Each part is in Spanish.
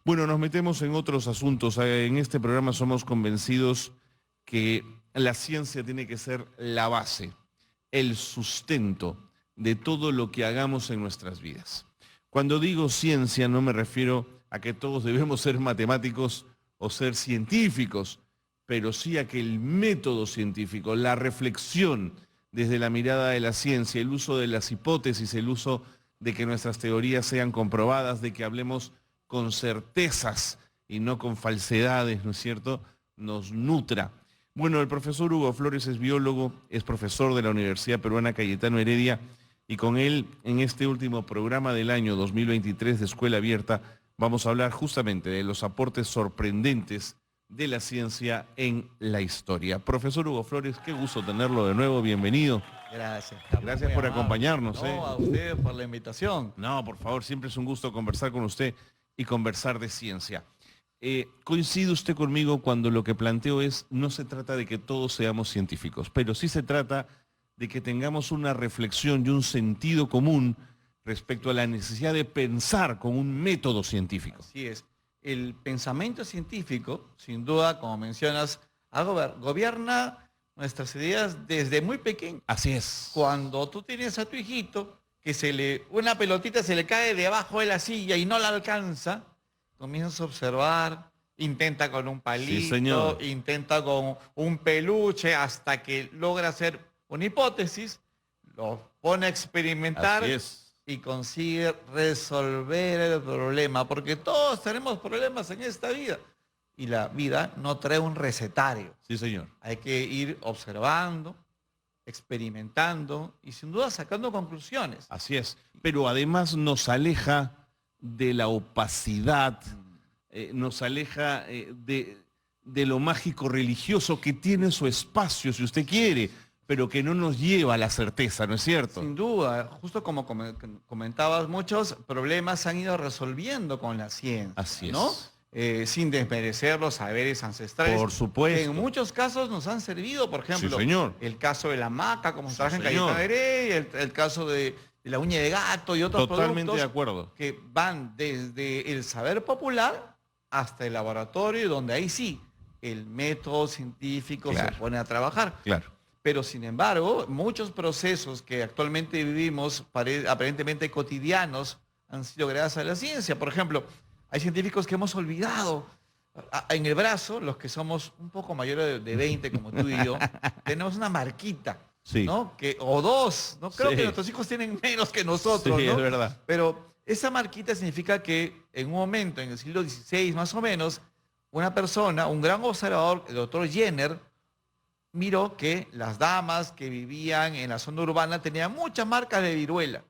Bueno, nos metemos en otros asuntos. En este programa somos convencidos que la ciencia tiene que ser la base, el sustento de todo lo que hagamos en nuestras vidas. Cuando digo ciencia no me refiero a que todos debemos ser matemáticos o ser científicos, pero sí a que el método científico, la reflexión desde la mirada de la ciencia, el uso de las hipótesis, el uso de que nuestras teorías sean comprobadas, de que hablemos con certezas y no con falsedades, ¿no es cierto?, nos nutra. Bueno, el profesor Hugo Flores es biólogo, es profesor de la Universidad Peruana Cayetano Heredia, y con él, en este último programa del año 2023 de Escuela Abierta, vamos a hablar justamente de los aportes sorprendentes de la ciencia en la historia. Profesor Hugo Flores, qué gusto tenerlo de nuevo, bienvenido. Gracias, Carlos. Gracias por acompañarnos. No, a usted por la invitación. No, por favor, siempre es un gusto conversar con usted y conversar de ciencia. Coincide usted conmigo cuando lo que planteo es, no se trata de que todos seamos científicos, pero sí se trata de que tengamos una reflexión y un sentido común respecto a la necesidad de pensar con un método científico. Así es. El pensamiento científico, sin duda, como mencionas, gobierna nuestras ideas desde muy pequeño. Así es. Cuando tú tienes a tu hijito que una pelotita se le cae debajo de la silla y no la alcanza, comienzas a observar, intenta con un palito, sí, señor, intenta con un peluche, hasta que logra hacer una hipótesis, lo pone a experimentar. Así es. Y consigue resolver el problema, porque todos tenemos problemas en esta vida. Y la vida no trae un recetario. Sí, señor. Hay que ir observando, experimentando y sin duda sacando conclusiones. Así es. Pero además nos aleja de la opacidad, nos aleja de lo mágico religioso, que tiene su espacio, si usted quiere, pero que no nos lleva a la certeza, ¿no es cierto? Sin duda, justo como comentabas, muchos problemas se han ido resolviendo con la ciencia. Así es. ¿No? Sin desmerecer los saberes ancestrales. Por supuesto. Que en muchos casos nos han servido, por ejemplo, sí, señor, el caso de la maca, como se trabaja en señor, Cayetano Heredia, el caso de la uña de gato y otros totalmente productos de acuerdo, que van desde el saber popular hasta el laboratorio, donde ahí sí, el método científico claro, se pone a trabajar. Claro. Pero sin embargo, muchos procesos que actualmente vivimos, aparentemente cotidianos, han sido gracias a la ciencia. Por ejemplo, hay científicos que hemos olvidado. En el brazo, los que somos un poco mayores de 20, como tú y yo, tenemos una marquita, sí, ¿no? O dos, ¿no? Creo sí, que nuestros hijos tienen menos que nosotros, sí, ¿no? Es verdad. Pero esa marquita significa que en un momento, en el siglo XVI más o menos, una persona, un gran observador, el doctor Jenner, miró que las damas que vivían en la zona urbana tenían muchas marcas de viruela,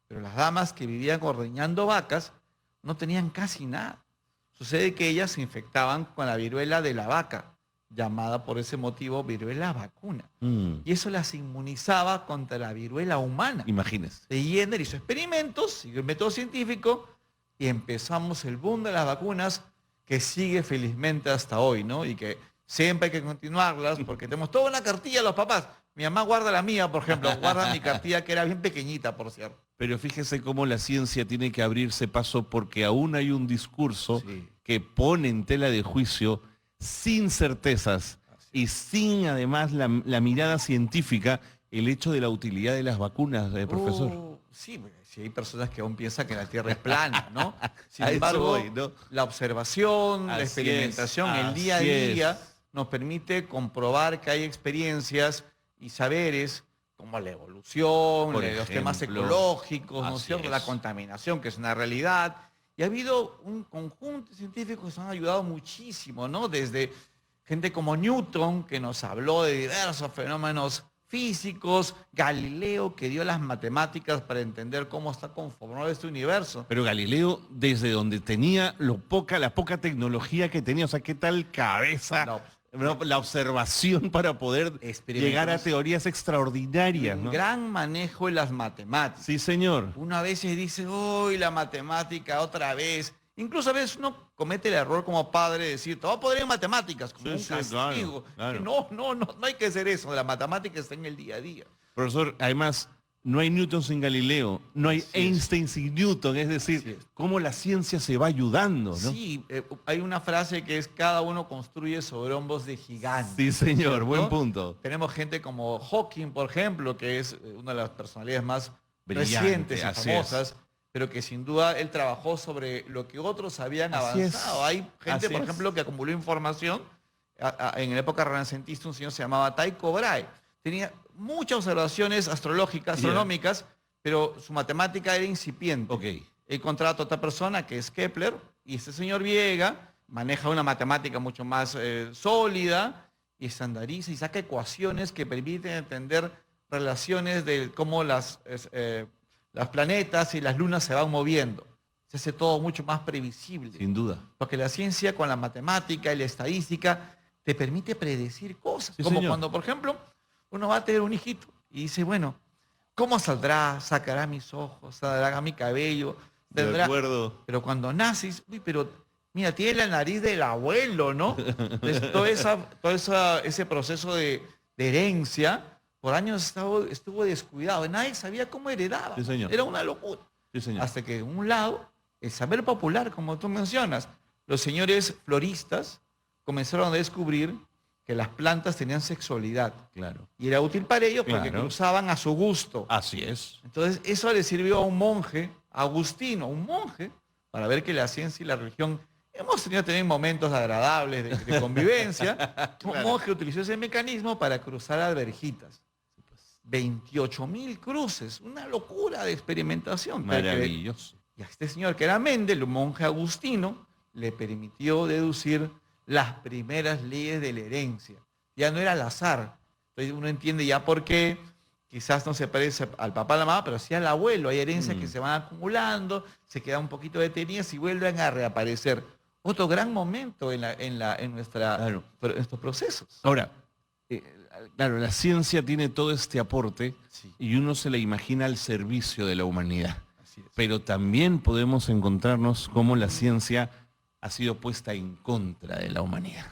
pero las damas que vivían ordeñando vacas no tenían casi nada. Sucede que ellas se infectaban con la viruela de la vaca, llamada por ese motivo viruela vacuna. Y eso las inmunizaba contra la viruela humana. Imagínese. Jenner hizo experimentos, siguió el método científico y empezamos el boom de las vacunas, que sigue felizmente hasta hoy, ¿no? Y que siempre hay que continuarlas, porque tenemos toda una cartilla de los papás. Mi mamá guarda la mía, por ejemplo, guarda mi cartilla, que era bien pequeñita, por cierto. Pero fíjese cómo la ciencia tiene que abrirse paso, porque aún hay un discurso que pone en tela de juicio, sin certezas y sin además la mirada científica, el hecho de la utilidad de las vacunas, profesor. Sí, hay personas que aún piensan que la Tierra es plana, ¿no? Sin embargo, ¿no? La observación, la experimentación, el día a día, nos permite comprobar que hay experiencias y saberes como la evolución, los temas ecológicos, ¿no es cierto? La contaminación, que es una realidad. Y ha habido un conjunto de científicos que nos han ayudado muchísimo, ¿no? Desde gente como Newton, que nos habló de diversos fenómenos físicos, Galileo, que dio las matemáticas para entender cómo está conformado este universo. Pero Galileo, desde donde tenía la poca tecnología que tenía, o sea, ¿qué tal cabeza? La observación para poder llegar a teorías extraordinarias, ¿no? Un gran manejo de las matemáticas. Sí, señor. Uno a veces dice, uy, la matemática otra vez. Incluso a veces uno comete el error como padre de decir, te voy a poner en matemáticas, como un castigo. Claro. No hay que hacer eso. La matemática está en el día a día. Profesor, además, No hay Newton sin Galileo, no hay Einstein sin Newton, es decir, cómo la ciencia se va ayudando, ¿no? Sí, hay una frase que es cada uno construye sobre hombros de gigantes. Sí, señor, ¿cierto? buen punto. Tenemos gente como Hawking, por ejemplo, que es una de las personalidades más Brillante, recientes y famosas, pero que sin duda él trabajó sobre lo que otros habían avanzado. Hay gente, por ejemplo, que acumuló información en la época renacentista. Un señor se llamaba Tycho Brahe. Tenía muchas observaciones astronómicas, pero su matemática era incipiente. Él contrata a otra persona que es Kepler, y este señor llega, maneja una matemática mucho más sólida, y estandariza y saca ecuaciones que permiten entender relaciones de cómo las planetas y las lunas se van moviendo. Se hace todo mucho más previsible. Sin duda. Porque la ciencia con la matemática y la estadística te permite predecir cosas. Como cuando, por ejemplo, uno va a tener un hijito y dice, bueno, ¿cómo saldrá? ¿Sacará mis ojos? ¿Saldrá mi cabello? De acuerdo. Pero cuando naces, uy, pero mira, tiene la nariz del abuelo, ¿no? Entonces, ese proceso de herencia, por años estuvo descuidado. Nadie sabía cómo heredaba. Sí, señor. Era una locura. Sí, señor. Hasta que, de un lado, el saber popular, como tú mencionas, los señores floristas comenzaron a descubrir que las plantas tenían sexualidad. Claro. Y era útil para ellos porque cruzaban a su gusto. Así es. Entonces, eso le sirvió a un monje, Agustino, para ver que la ciencia y la religión hemos tenido también momentos agradables de convivencia. Un monje utilizó ese mecanismo para cruzar alverjitas. 28.000 cruces, una locura de experimentación. Maravilloso. Y a este señor, que era Mendel, un monje agustino, le permitió deducir las primeras leyes de la herencia. Ya no era al azar. Entonces uno entiende ya por qué quizás no se parece al papá, a la mamá, pero sí al abuelo. Hay herencias que se van acumulando, se quedan un poquito detenidas y vuelven a reaparecer. Otro gran momento en nuestros procesos. Ahora, claro, la ciencia tiene todo este aporte y uno se la imagina al servicio de la humanidad. Pero también podemos encontrarnos cómo la ciencia ha sido puesta en contra de la humanidad.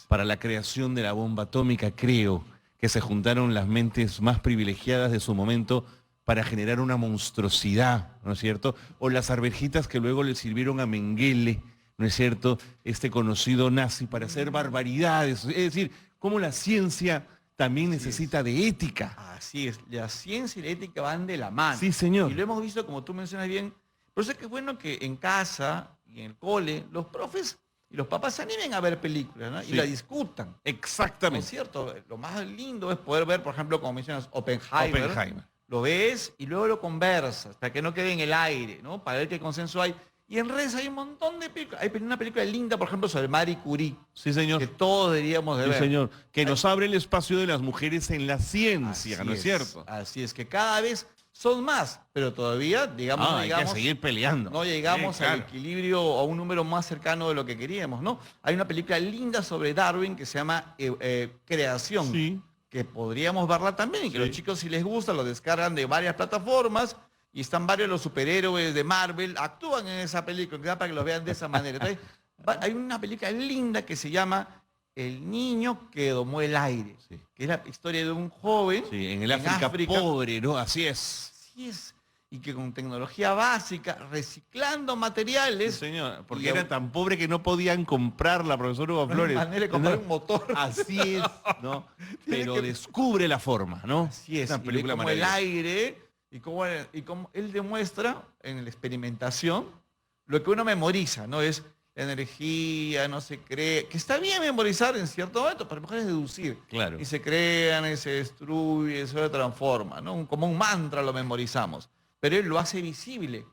Para la creación de la bomba atómica, creo que se juntaron las mentes más privilegiadas de su momento para generar una monstruosidad, ¿no es cierto? O las arvejitas que luego le sirvieron a Mengele, ¿no es cierto?, este conocido nazi, para hacer barbaridades. Es decir, cómo la ciencia también necesita de ética. Así es, la ciencia y la ética van de la mano. Sí, señor. Y lo hemos visto, como tú mencionas bien. Por eso es que es bueno que en casa y en el cole los profes y los papás se animen a ver películas, ¿no? Y la discutan. Exactamente. ¿No es cierto? Lo más lindo es poder ver, por ejemplo, como mencionas, Oppenheimer. Lo ves y luego lo conversas, para que no quede en el aire, ¿no? Para ver qué consenso hay. Y en redes hay un montón de películas. Hay una película linda, por ejemplo, sobre Marie Curie. Sí, señor. Que todos deberíamos de ver. Sí, señor. Que nos abre el espacio de las mujeres en la ciencia, ¿no es cierto? Así es, que cada vez son más, pero todavía, digamos, hay que seguir peleando. No llegamos al equilibrio o a un número más cercano de lo que queríamos, ¿no? Hay una película linda sobre Darwin que se llama Creación. Sí. Que podríamos verla también, y que los chicos, si les gusta, lo descargan de varias plataformas. Y están varios de los superhéroes de Marvel, actúan en esa película, para que los vean de esa manera. Entonces, hay una película linda que se llama El niño que domó el aire, que es la historia de un joven en el África pobre, ¿no? Así es. Así es. Y que con tecnología básica, reciclando materiales. Sí, señor, porque era tan pobre que no podían comprar la profesora Hugo Flores. No hay manera de comprar un motor. Así es, ¿no? Pero descubre la forma, ¿no? Así es. Una película como el aire. Y como él demuestra en la experimentación lo que uno memoriza, ¿no? Es la energía, no se cree, que está bien memorizar en cierto momento, pero mejor es deducir. Claro. Y se crean, y se destruye, se transforma, ¿no? Como un mantra lo memorizamos. Pero él lo hace visible.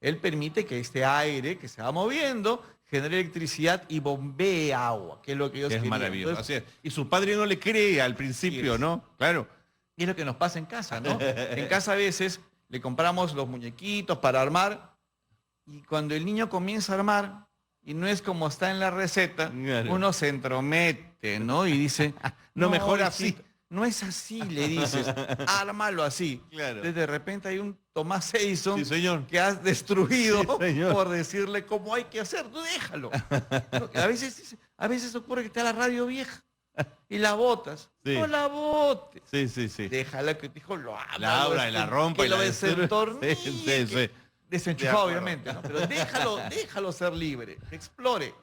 Él permite que este aire que se va moviendo genere electricidad y bombee agua, que es lo que ellos querían. Es maravilloso. Entonces, así es. Y su padre no le cree al principio, ¿no? Claro. Y es lo que nos pasa en casa, ¿no? En casa a veces le compramos los muñequitos para armar y cuando el niño comienza a armar y no es como está en la receta, uno se entromete, ¿no? Y dice, no, mejor así. No es así, le dices, ármalo así. Claro. Entonces de repente hay un Thomas Edison que has destruido por decirle cómo hay que hacer. Tú déjalo. A veces ocurre que está la radio vieja. y la botas. Sí. No la botes. Sí. Déjala que tu hijo lo abra. La abra y la rompa. Que y lo la desentornille. Sí. Desenchufado, obviamente, ¿no? Pero déjalo ser libre, que explore.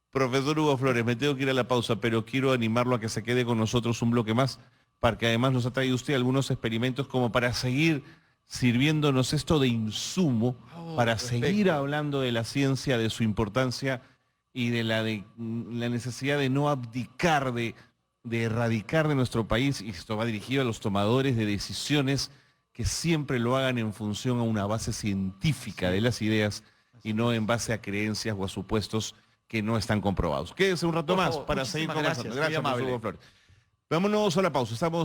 Profesor Hugo Flores, me tengo que ir a la pausa, pero quiero animarlo a que se quede con nosotros un bloque más, porque además nos ha traído usted algunos experimentos como para seguir sirviéndonos esto de insumo, para seguir hablando de la ciencia, de su importancia y de la necesidad de no abdicar, de erradicar de nuestro país, y esto va dirigido a los tomadores de decisiones que siempre lo hagan en función a una base científica de las ideas y no en base a creencias o a supuestos que no están comprobados. Quédese un rato más para seguir conversando. Gracias, profesor Hugo Flores. Vámonos a la pausa. Estamos